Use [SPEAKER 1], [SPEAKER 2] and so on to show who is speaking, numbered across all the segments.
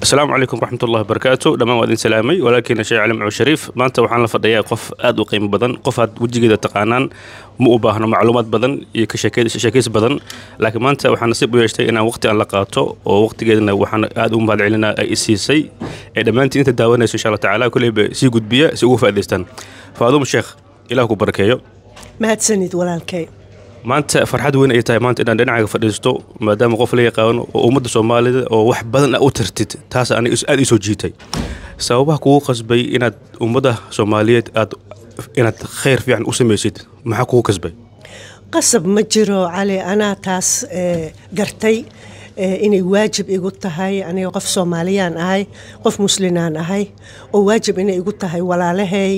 [SPEAKER 1] السلام عليكم ورحمة الله وبركاته دمان وادين سلامي ولكن شيء علم عو شريف ما أنت وحنا لفضيا قف آد وقيم بدن قف آد وجه جدا تقانان مو باهنا معلومات بدن يكشكيس بدن لكن ما أنت وحنا نصيب ويشتي إن وقت أن لقاته ووقت جدنا وحنا آد بعد علينا أي سي إذا ما أنت داونا إن شاء الله تعالى كل بسي جود بيا سووا فادستان فهذا الشيخ إلهكم بركاته
[SPEAKER 2] ما تسند ولا الكي
[SPEAKER 1] maanta farxad weyn ay tahay maanta inaan dhinacaaga fadhiisto maadaama qof la yaqaan oo ummadda Soomaalida oo wax badan u tartid taas aan aad isoo jiitay sababaha kugu qasbay inaad ummadda Soomaaliyeed inaad khayr fiican u sameeysid maxaa kugu qasbay
[SPEAKER 2] qasab ma jiro cali ana taas gartay inay waajib igu tahay aniga qof Soomaaliyaan ahay qof muslimaan ahay oo waajib inay igu tahay walaalahay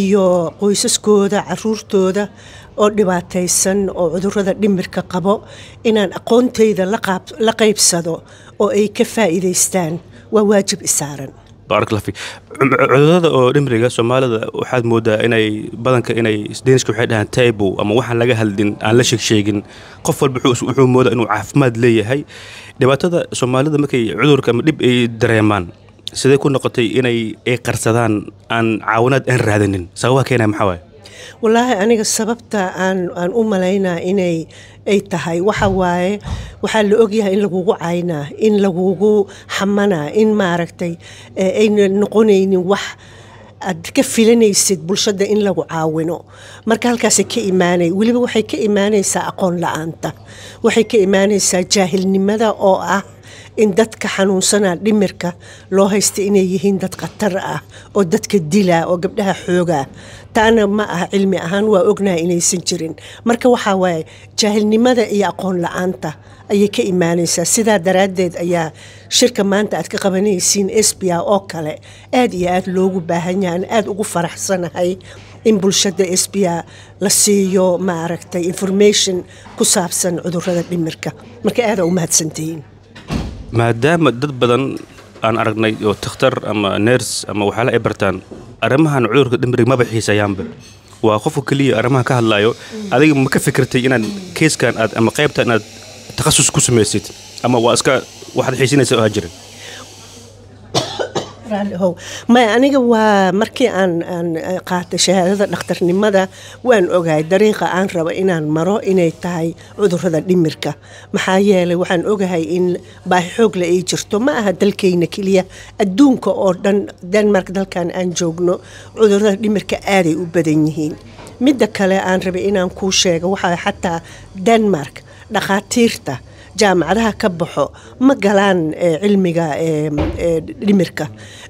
[SPEAKER 2] iyo qoysaskooda caruurtooda oo dhibaataysan oo cudurrada dhimirka qabo inaan aqoontayda la qaybsado oo ay ka faa'iideystaan waa waajib isaaran
[SPEAKER 1] barakallahu fi cudurrada oo dhimriga Soomaalida waxaad moodaa inay badanka inay isdeenisku waxay dhahan table ama waxaan laga hadlin aan la sheegin qof walba wuxuu moodaa inuu caafimaad leeyahay dhibaatada Soomaalida markay cudurka ama dhib ay dareemaan sidee ku noqotay inay qarsadaan aan caawinaad aan raadanin sababaha keenay maxaa waay
[SPEAKER 2] والله أنا السببت أن ملاينا إني أي تهاي وحواي وحل أجيها إن لجوجو عينا إن لجوجو حمنا إن معركتي إن نقوني وح أتكفلني السد بالشدة إن لجو عاونه مركال كاس كإيماني واللي بوحي كإيماني سأقول لأنت وحي كإيماني سجاهلني ماذا أو إن دتك حنوسنا dhimirka loo haysto inay yihiin dad qatar ah oo dadka dila oo gabdhaha xooga taana ma aha cilmi ahaan waa ognahay inaysan jirin marka waxa waay jahilnimada iyo aqoon la'aanta ayay ka iimaanaysaa sida daraadeed ayaa shirka maanta aad ka qabanaysiin SBA oo kale aad iyo aad loogu baahan yahay aad ugu faraxsanahay in bulshada SBA la siiyo ma aragtay information ku saabsan cudurrada dhimirka marka aad u mahadsantihiin
[SPEAKER 1] maadaama dad badan aan aragnay oo takhtar ama nurse ama waxa la bartaan arrimahan cudurka dhimriga ma bixisayaanba waa qofka kaliya arrimaha ka hadlayo adiga ma ka fikirtay inaan keeskan aad ama qaybtan aad takhasus ku sameeysid ama waa iska waxaad xiisinaysaa oo jirin
[SPEAKER 2] هو ما أنا جوا مركي أن قاعد شهادة دكتور نمدا وأن أجاي طريقة أن ربا إن مرة إن تاعي عذر هذا دمركة محايلة وأن أجاي إن بحوج لإيجرتو ما هذا الكينة كلية الدونك أو دنمارك دل كان أن جوجنو عذر هذا دمركة آري وبدنيهين مدة كلا أن ربا إن كوشة وحا حتى دنمارك دخاتيرته jaamacadaha ka baxo ma galaan cilmiga dhimirka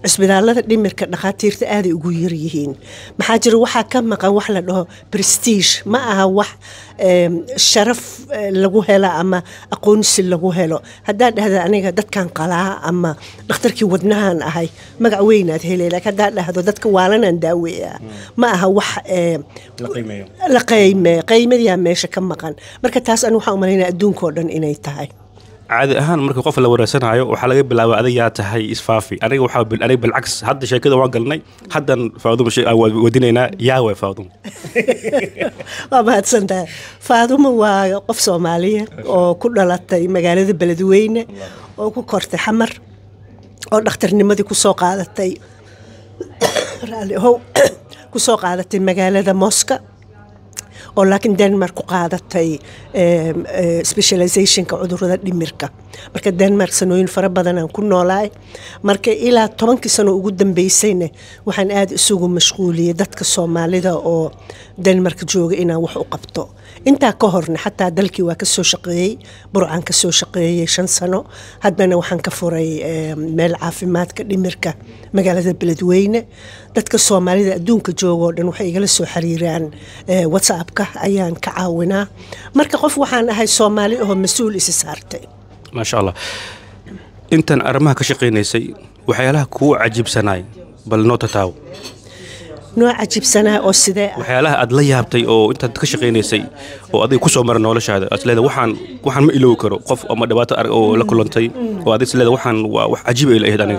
[SPEAKER 2] isbitaalada dhimirka dhaqaatiirta aad ay ugu yar yihiin maxaa jira waxa ka maqan wax la dhaho prestige ma aha wax sharaf lagu helo ama aqoonsi lagu helo hadaa dhahdo aniga dadkan qalaa ama dhakhtarkii wadnahan ahay magac weyn aad helaysaa hadaa dhahdo dadka waalanaan daaweeyaa ma aha wax la qiimeeyo meesha ka maqan marka taas aan waxa u maleynaa adduunka oo dhan inay tahay
[SPEAKER 1] عادي أهان مركب قف لو رسنا عيو وحلاقي بلا عاديات هاي إسفافي أنا وحاب أنا بالعكس حد شيء كده وقلني حدا فاضم شيء ودينا ياوي فاضم
[SPEAKER 2] ما هتسنده فاضم وقف صومالية وكل لطي مجال البلدوين وكورت حمر ودكتور نمدي كسوق على التي هو كسوق على التي مجال هذا موسكا ولكن دنمارك قاعدتي specialization كعذرة dhimirka marka Denmark sanooyin fara badan aan ku noolaay marka ilaa 10 sano ugu dambeysayna waxaan aad isugu mashquuliyay dadka Soomaalida oo Denmark jooga inaan wax u qabto inta ka horna xataa dalkii waa ka soo shaqeeyay burcaan ka soo shaqeeyay 5 sano hadana waxaan ka furay meel caafimaadka dhimirka magaalada Beledweyne dadka Soomaalida adduunka jooga oo dhan waxay igala soo xiriiraan WhatsApp ayaan ka caawinaa marka qof waxaan ahay Soomaali oo mas'uul is saartay
[SPEAKER 1] ما شاء الله أنت أرمها كشقينيسي وحيالها كو عجيب سناي بل نوتا تاو
[SPEAKER 2] نوع عجيب سنة أو سداء
[SPEAKER 1] وحيالها أدليها بتي أو أنت كشقينيسي أو أدي كوسو مرة ولا شهادة أتلاقي وحن ما إلو كرو قف أو مدبات أو لكلنتي وأدي سلاقي وحن عجيب إلى إهداني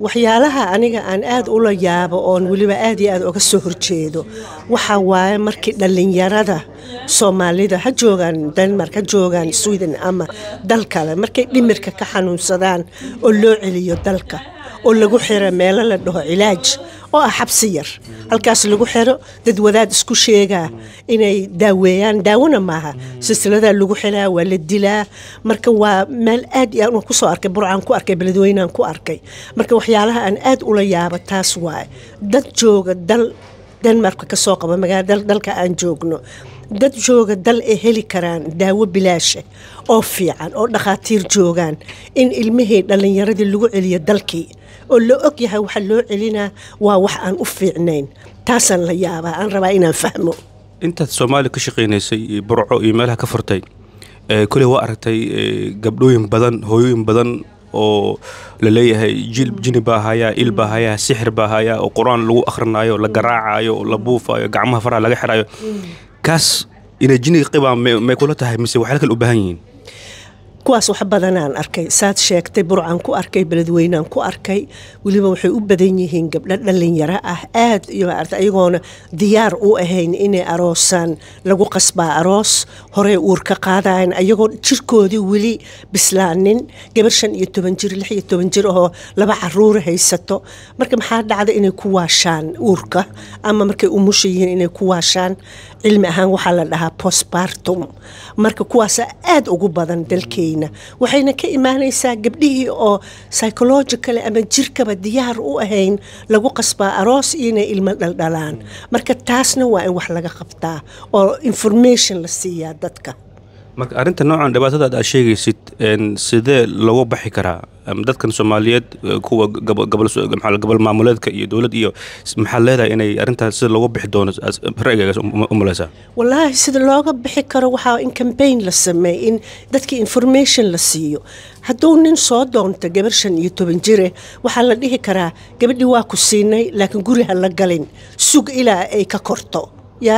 [SPEAKER 2] waxyaalaha aniga aan aad ula yaabo oon weliba aad iyo aad uga soo horjeedo waxa waaye markii dhallinyarada soomaalida ha joogaan Denmark ha joogaan Sweden ama dal kale markay dhimirka ka xanuunsadaan oo loo celiyo dalka oo lagu xiro meelo la dhaho cilaaj oo ah xabsi yar halkaas lagu xiro dad wadaad isku sheegaa inay daaweeyaan daawona maaha silsilada lagu xiraa waa la dilaa marka waa meel aad iyo aad ku soo arkay burcaan ku arkay beledweynahan ku arkay marka waxyaalaha aan aad ula yaabo taas waay dad jooga dal Denmark ka soo qaba magaalada dalka aan joogno dad jooga dal ay heli karaan daawo bilaash oo fiican oo dhaqaatiir joogaan in ilmihii dhalinyaradii lagu celiyo dalkii oo la og yahay waxa loo celinaa waa wax aan u fiicnayn taasaan la yaabaa aan rabaa inaan fahmo
[SPEAKER 1] intaad Soomaali ka shaqeynaysay burco iyo meelaha ka furtay kulli waa aragtay gabdhooyin badan hooyooyin badan oo la leeyahay jini baa haya il baa haya sixir baa haya oo quraan lagu akhrinayo la garaacayo la buufayo gacmaha faraha laga xirayo kaas ina jini qibaan ma kula tahay mise waxa kale u baahan yihiin
[SPEAKER 2] kuwaas wax badan aan arkay saad sheegtay burcaan ku arkay beledweynaan ku arkay waliba waxay u badan yihiin gabdho dhalinyaro ah aad iyo ayagoona diyaar u ahayn inay aroosaan lagu qasbaa aroos hore uur ka qaadaan ayagoo jirkoodii weli bislaanin gabar 15 jir 16 jir oo laba caruur haysato marka maxaa dhacda inay ku waashaan uurka ama markay umushiyiin inay ku waashaan cilmi ahaan waxa la dhahaa postpartum marka kuwaas aad ugu badan dalkeena waxayna ka imaanaysaa gabdhihii oo psychological ama jirkaba diyaar u ahayn lagu qasbaa aroos inay ilmo dhaldhalaan marka taasna waa in wax laga qabtaa oo information la siiyaa dadka
[SPEAKER 1] marka arinta noocan dhibaatada aad sheegaysid sidee looga baxi karaa dadkan Soomaaliyeed kuwa gobol maamuleedka iyo dawlad iyo maxaa leedahay inay arintan sida looga bixi doono ra'yigaas u maleysa
[SPEAKER 2] wallahi sida looga bixi karo waxa in campaign la sameeyo in dadka information la siiyo hadduu nin soo doonto gabar 15 jir waxa la dhihi karaa gabadhii waa ku siinay laakiin guriga la galin sug ilaa ay ka korto ya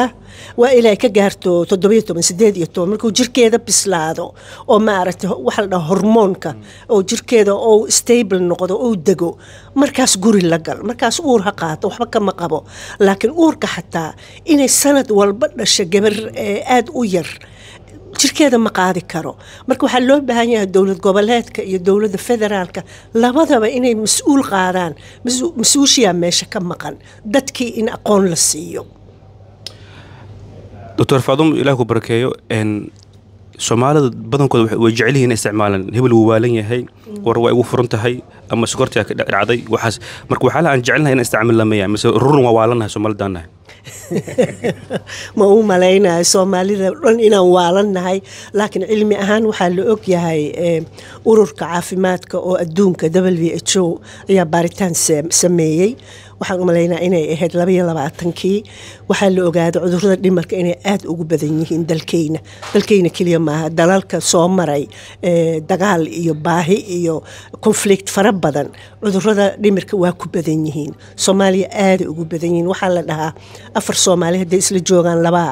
[SPEAKER 2] waa ilaa ka gaarto 17 markuu jirkeeda bislaado oo ma aragtay waxa la dhaho hormoonka oo jirkeeda oo stable noqdo oo dego markaas guri la gal markaas uur ha qaato waxba kama qabo laakiin uurka xataa inay sanad walba dhasho gabar aad u yar jirkeeda ma qaadi karo marka waxa loo baahan yahay dawlad goboleedka iyo dawladda federaalka labadaba inay mas'uul qaadaan mas'uushiya meesha ka maqan dadkii in aqoon la siiyo
[SPEAKER 1] دكتور فاضل إلهك بركايو إن Soomaalida badankooda way jecel yihiin isticmaalan hebel waalan yahay war way ugu furantahay ama sokorta ka dhacday waxaas marka waxa la aan jecelnahay in isticmaalnaa mise rurun waa waalanahay Soomaalidana
[SPEAKER 2] ma u maleynaa Soomaalida dhan inaan waalanahay laakiin cilmi ahaan waxa la og yahay ururka caafimaadka oo adduunka WHO ayaa baaritaan sameeyay waxaan u maleynaa inay ahayd 22kii waxa la ogaaday cudurrada dhimarka inay aad ugu badan yihiin dalkeena kaliya maaha dalalka soo maray dagaal iyo baahi iyo conflict fara badan cudurrada dhimarka waa ku badan yihiin Soomaaliya aad ugu badan yihiin waxa la dhahaa afar Soomaali hadday isla joogaan laba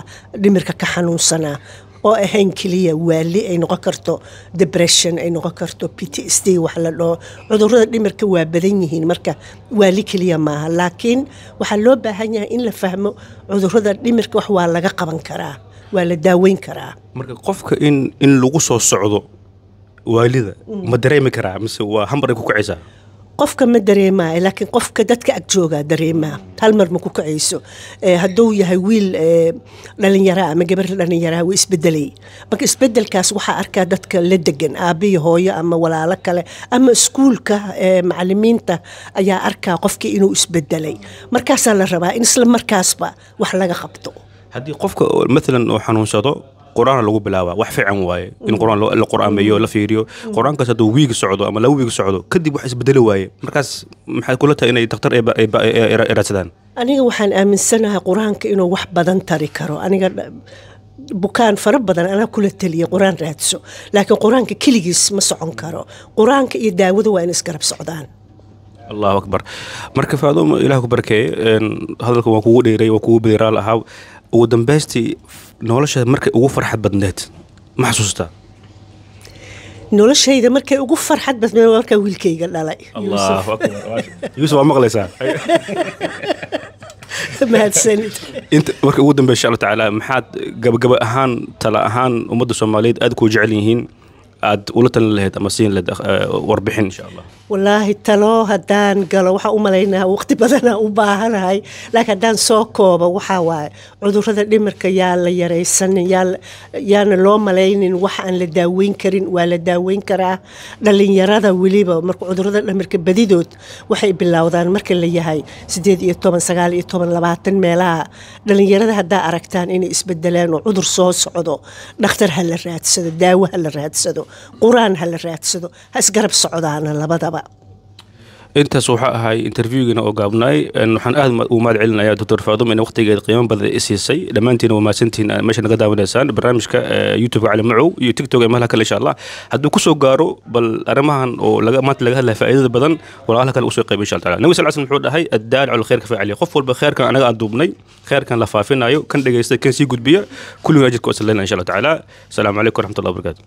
[SPEAKER 2] dhimarka ka xanuunsana oo ahayn kaliya waali ay noqon karto depression ay noqon karto PTSD wax la dhaho cudurrada dhimarka waa badan yihiin marka waali kaliya maaha laakiin waxa loo baahan yahay in la fahmo cudurrada dhimarka wax waa laga qaban karaa waa la daaweyn karaa
[SPEAKER 1] marka qofka in lagu soo socdo waalida ma dareemi karaa mise waa hambar ay ku kacaysaa
[SPEAKER 2] qofka ma dareemaa laakiin qofka dadka ag jooga dareemaa hal mar ma ku kacayso hadduu yahay wiil dhalinyaro ama gabar dhalinyaro way isbedelay marka isbedelkaas waxa arkaa dadka la degan aabiyo hooyo ama walaalo kale ama iskuulka macallimiinta ayaa arkaa qofkii inuu isbedelay markaas la rabaa in isla markaasba wax laga qabto
[SPEAKER 1] haddii qofka مثلا oo xanuunsado quraan lagu bilaabaa wax fiican waaye in quraan la quraameeyo la fiiriyo quraanka haduu wiig socdo ama la wiig socdo kadib wax isbedel waaye markaas maxay kula tahay inay dhakhtar ay raadsadaan
[SPEAKER 2] aniga waxaan aaminsanahay quraanka inuu wax badan tari karo aniga bukaan fara badan ana kula taliye quraan raadso laakiin quraanka kaligiis ma socon karo quraanka iyo daawada waa in isgarab socdaan
[SPEAKER 1] الله أكبر مركب هذا إله بركة هذا الكون كوو ديري وكوو بديرال أهاو ودنبستي نولش مركب وفرحة بدنات محسوسته
[SPEAKER 2] noloshayda markay ugu farxad badneed markaa wiilkayga dhalay
[SPEAKER 1] الله أكبر يوسف مغلسة
[SPEAKER 2] mahadsanid
[SPEAKER 1] انت marka ugu dambeeyay insha Allah taala maxaad gabagaba ahaan tala ahaan ummadda Soomaaliyeed aad ku jecel yihiin aad ula tan lahayd ama siin lahayd warbixin insha Allah
[SPEAKER 2] والله تلو هدان قالوا وحا أمالينا وقت بدنا وباهناي لكن هدان سوكوبا وحا واي عذر هذا دمرك يالا يريسن يانا لو ملايين وحا أن لداوين كرين ولا داوين كرا دلين يرادا وليبا مركو عذر هذا دمرك بديدوت وحي باللاودان مرك اللي يهي سديد يطوبان سقال يطوبان لباتن ميلا دلين يرادا هدا أركتان إني اسبدلان وعذر صوص عدو نختر هلا راتسدو داوة هلا راتسدو قران هلا راتسدو هسقرب صعودانا لبدا
[SPEAKER 1] intaas waxa ahay interviewgina oo gaabnay waxaan aad u mahad celinayaa Dr. Faadum in waqtigeeda qiimo badan i siisay dhamaantiin waa maasantiin meesha naga daawanaysaan barnaamijka YouTube Cali Macow iyo TikTok ee meelaha kale insha Allah hadduu ku soo gaaro bal arrimahan oo maanta laga hadlayo faa'iidada badan walaalaha kale u soo qayb insha Allah nabi sallallahu alayhi wasallam wuxuu dhahay ad-daal ala khayrka faa'ili qof walba khayrkan anaga aan duubnay khayrkan la faafinayo kan dhageystay kan sii gudbiya kulliga ajirka oo sallayna insha Allah ta'ala assalamu alaykum wa rahmatullahi wa barakatuh